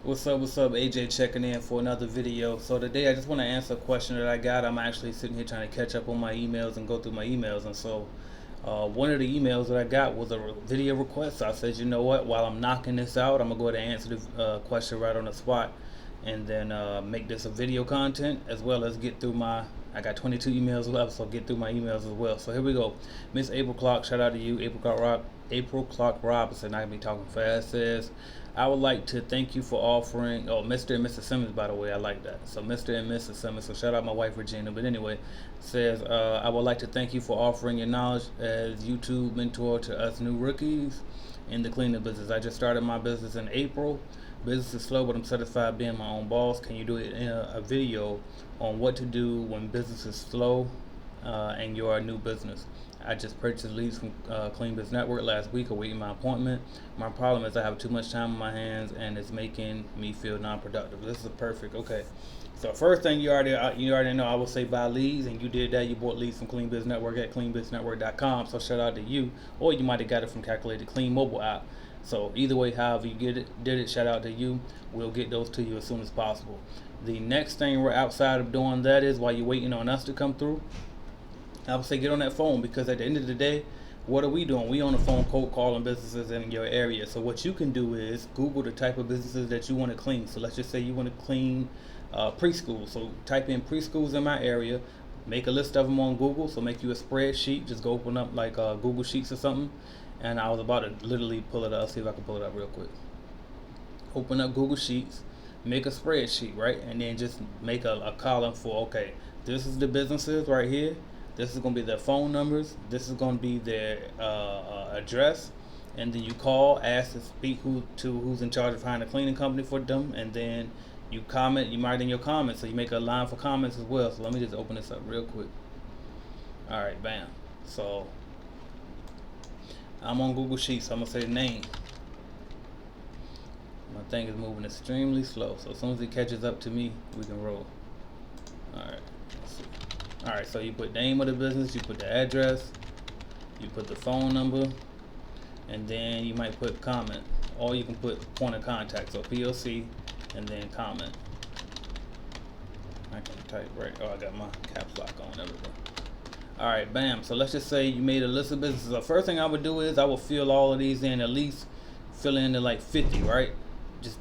What's up? AJ checking in for another video. So today I just want to answer a question that I got. I'm actually sitting here trying to catch up on my emails and go through my emails. And so one of the emails that I got was a video request. So I said, you know what? While I'm knocking this out, I'm going to go ahead and answer the question right on the spot. And then make this a video content as well as get through I got 22 emails left, so get through my emails as well. So here we go. Miss April Clock, shout out to you. April Clock Robinson, I can be talking fast, says, I would like to thank you for offering, Mr. and Mrs. Simmons, by the way, I like that. So Mr. and Mrs. Simmons, so shout out my wife Regina. But anyway, says, I would like to thank you for offering your knowledge as YouTube mentor to us new rookies in the cleaning business. I just started my business in April. Business is slow, but I'm satisfied being my own boss. Can you do it in a video on what to do when business is slow and you're a new business? I just purchased leads from Clean Biz Network last week, awaiting my appointment. My problem is I have too much time on my hands and it's making me feel non-productive. This is perfect. Okay. So first thing you already know, I will say buy leads, and you did that. You bought leads from Clean Biz Network at cleanbiznetwork.com. So shout out to you, or you might have got it from Calculated Clean mobile app. So either way, however you did it, shout out to you. We'll get those to you as soon as possible. The next thing we're outside of doing that is while you're waiting on us to come through, I would say get on that phone, because at the end of the day, what are we doing? We on the phone cold calling businesses in your area. So what you can do is Google the type of businesses that you want to clean. So let's just say you want to clean preschool. So type in preschools in my area, make a list of them on Google. So make you a spreadsheet. Just go open up like Google Sheets or something. And I was about to literally pull it up. I'll see if I can pull it up real quick. Open up Google Sheets, make a spreadsheet, right? And then just make a column for, okay, this is the businesses right here. This is going to be their phone numbers. This is going to be their address. And then you call, ask to speak who's in charge of hiring a cleaning company for them. And then you comment, you write in your comments. So you make a line for comments as well. So let me just open this up real quick. All right, bam. So I'm on Google Sheets, so I'm going to say the name. My thing is moving extremely slow. So as soon as it catches up to me, we can roll. All right, let's see. All right, so you put the name of the business, you put the address, you put the phone number, and then you might put comment, or you can put point of contact, so POC, and then comment. I can type right. Oh, I got my caps lock on. There we go. All right, bam. So let's just say you made a list of businesses. The first thing I would do is I will fill all of these in, at least fill in to like 50, right?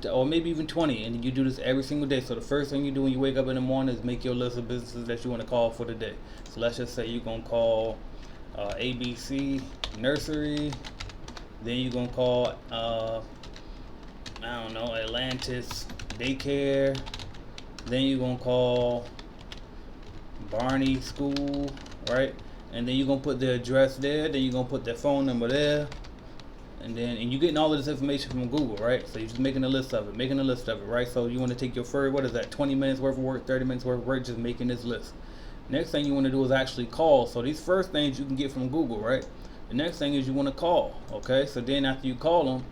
Or maybe even 20, and you do this every single day. So the first thing you do when you wake up in the morning is make your list of businesses that you want to call for the day. So let's just say you're gonna call ABC Nursery, then you're gonna call I don't know, Atlantis Daycare, then you're gonna call Barney School, right? And then you're gonna put the address there, then you're gonna put their phone number there. And you're getting all of this information from Google, right? So you're just making a list of it, right? So you want to take your first, 20 minutes worth of work, 30 minutes worth of work, just making this list. Next thing you want to do is actually call. So these first things you can get from Google, right? The next thing is you want to call, okay? So then after you call them,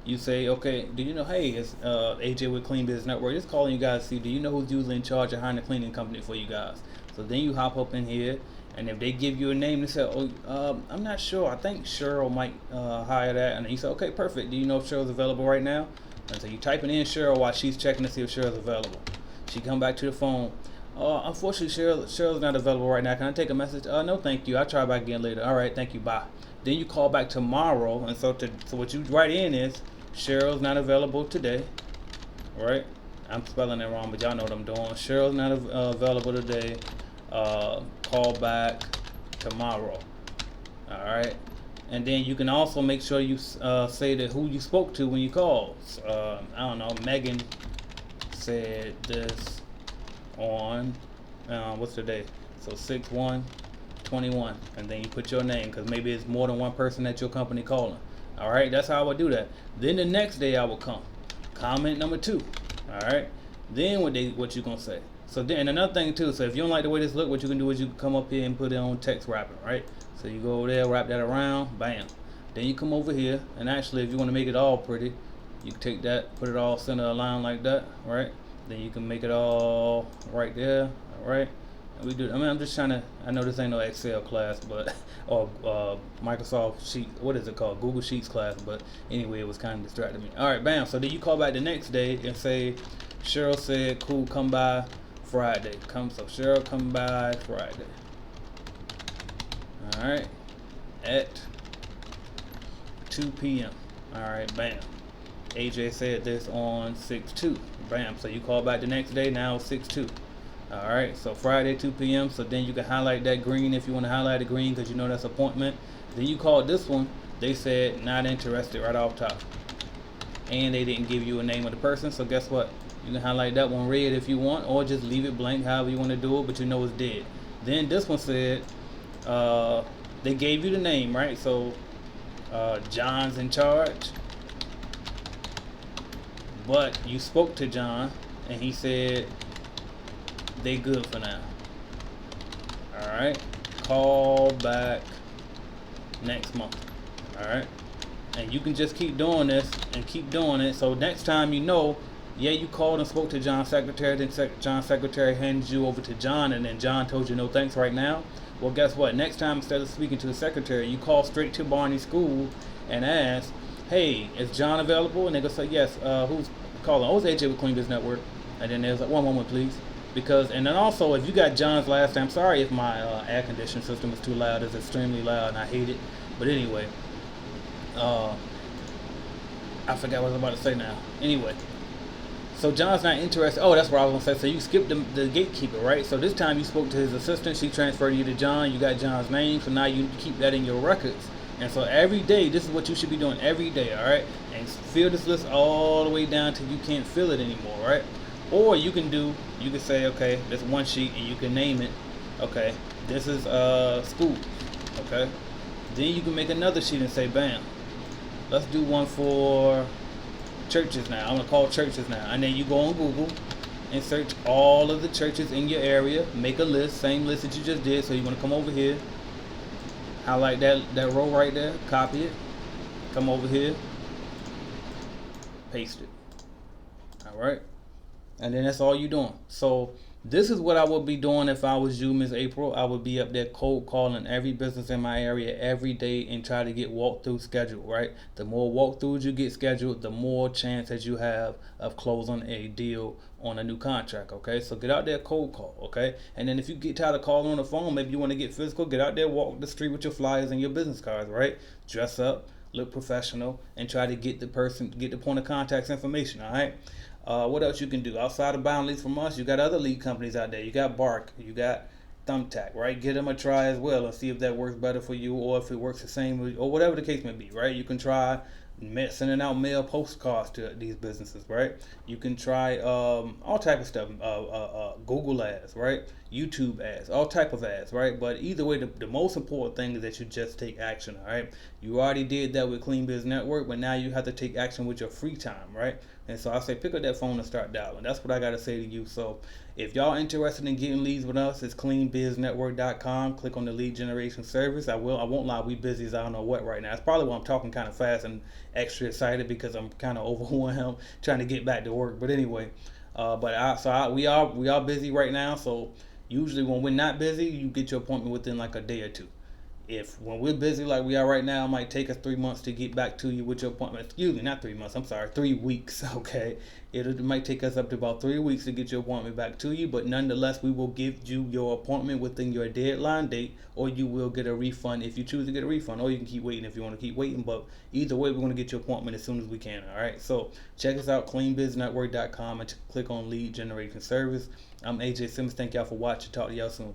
you say, okay, do you know, hey, it's AJ with Clean Biz Network. Just calling you guys to see, do you know who's usually in charge of hiring a cleaning company for you guys? So then you hop up in here, and if they give you a name, they say, I'm not sure. I think Cheryl might hire that. And you say, okay, perfect. Do you know if Cheryl's available right now? And so you typing in Cheryl while she's checking to see if Cheryl's available. She come back to the phone. Unfortunately, Cheryl's not available right now. Can I take a message? No, thank you. I'll try back again later. All right, thank you. Bye. Then you call back tomorrow. And so what you write in is, Cheryl's not available today. All right? I'm spelling it wrong, but y'all know what I'm doing. Cheryl's not available today. Call back tomorrow. All right, and then you can also make sure you say that who you spoke to when you called. I don't know, Megan said this on what's the day? So 6/1/21, and then you put your name, because maybe it's more than one person at your company calling. All right, that's how I would do that. Then the next day I will come, comment number 2. All right, then what you gonna say? So then another thing too, so if you don't like the way this look, what you can do is you can come up here and put it on text wrapping, right? So you go over there, wrap that around, bam. Then you come over here, and actually if you want to make it all pretty, you can take that, put it all center aligned like that, right? Then you can make it all right there, all right? We do. I mean, I'm just trying to. I know this ain't no Excel class, but or Microsoft Sheet. What is it called? Google Sheets class. But anyway, it was kind of distracting me. All right, bam. So then you call back the next day and say, Cheryl said, "Cool, come by Friday." So Cheryl, come by Friday. All right, at 2 p.m. All right, bam. AJ said this on 6/2. Bam. So you call back the next day. Now 6/2. All right. So Friday 2 p.m. So then you can highlight that green if you want to highlight the green because you know that's appointment. Then you call this one. They said not interested right off top, and they didn't give you a name of the person. So guess what? You can highlight that one red if you want, or just leave it blank, however you want to do it. But you know it's dead. Then this one said they gave you the name, right? So John's in charge. But you spoke to John and he said they good for now. Alright. Call back next month. Alright. And you can just keep doing this and keep doing it. So next time you know, yeah, you called and spoke to John's secretary, then John's secretary hands you over to John, and then John told you no thanks right now. Well, guess what? Next time, instead of speaking to the secretary, you call straight to Barney School and ask, hey, is John available? And they're going to say, yes. Who's calling? Oh, it's AJ with Clean Biz Network. And then there's like, one moment, please. Because, and then also, if you got John's last name, sorry if my air conditioning system is too loud. It's extremely loud, and I hate it. But anyway, I forgot what I was about to say now. Anyway. So John's not interested. Oh, that's what I was going to say. So you skipped the gatekeeper, right? So this time you spoke to his assistant. She transferred you to John. You got John's name. So now you keep that in your records. And so every day, this is what you should be doing every day, all right? And fill this list all the way down till you can't fill it anymore, right? Or you can say, okay, there's one sheet and you can name it. Okay, this is school. Okay. Then you can make another sheet and say, bam, let's do one for churches now. I'm going to call churches now. And then you go on Google and search all of the churches in your area. Make a list, same list that you just did. So you're going to come over here, highlight that row right there, copy it, come over here, paste it. All right. And then that's all you're doing. So this is what I would be doing if I was you, Miss April. I would be up there cold calling every business in my area every day and try to get walkthrough scheduled, right? The more walkthroughs you get scheduled, the more chance that you have of closing a deal on a new contract, okay? So get out there, cold call, okay? And then if you get tired of calling on the phone, maybe you want to get physical, get out there, walk the street with your flyers and your business cards, right? Dress up, look professional, and try to get the point of contact's information, all right? What else you can do outside of buying leads from us? You got other lead companies out there. You got Bark, you got Thumbtack, right? Give them a try as well and see if that works better for you, or if it works the same, or whatever the case may be, right? You can try sending out mail postcards to these businesses, right? You can try all type of stuff, Google ads, right? YouTube ads, all type of ads, right? But either way, the most important thing is that you just take action, all right? You already did that with Clean Biz Network, but now you have to take action with your free time, right? And so I say pick up that phone and start dialing. That's what I got to say to you. So if y'all interested in getting leads with us, it's cleanbiznetwork.com. Click on the lead generation service. I won't lie, we busy as I don't know what right now. It's probably why I'm talking kind of fast and extra excited because I'm kind of overwhelmed trying to get back to work. But anyway, we are busy right now. So usually when we're not busy, you get your appointment within like a day or two. When we're busy like we are right now, it might take us 3 months to get back to you with your appointment. Excuse me, not 3 months. I'm sorry, 3 weeks. Okay, it might take us up to about 3 weeks to get your appointment back to you. But nonetheless, we will give you your appointment within your deadline date, or you will get a refund if you choose to get a refund, or you can keep waiting if you want to keep waiting. But either way, we're going to get your appointment as soon as we can. All right. So check us out, cleanbiznetwork.com, and click on lead generation service. I'm AJ Simmons. Thank y'all for watching. Talk to y'all soon.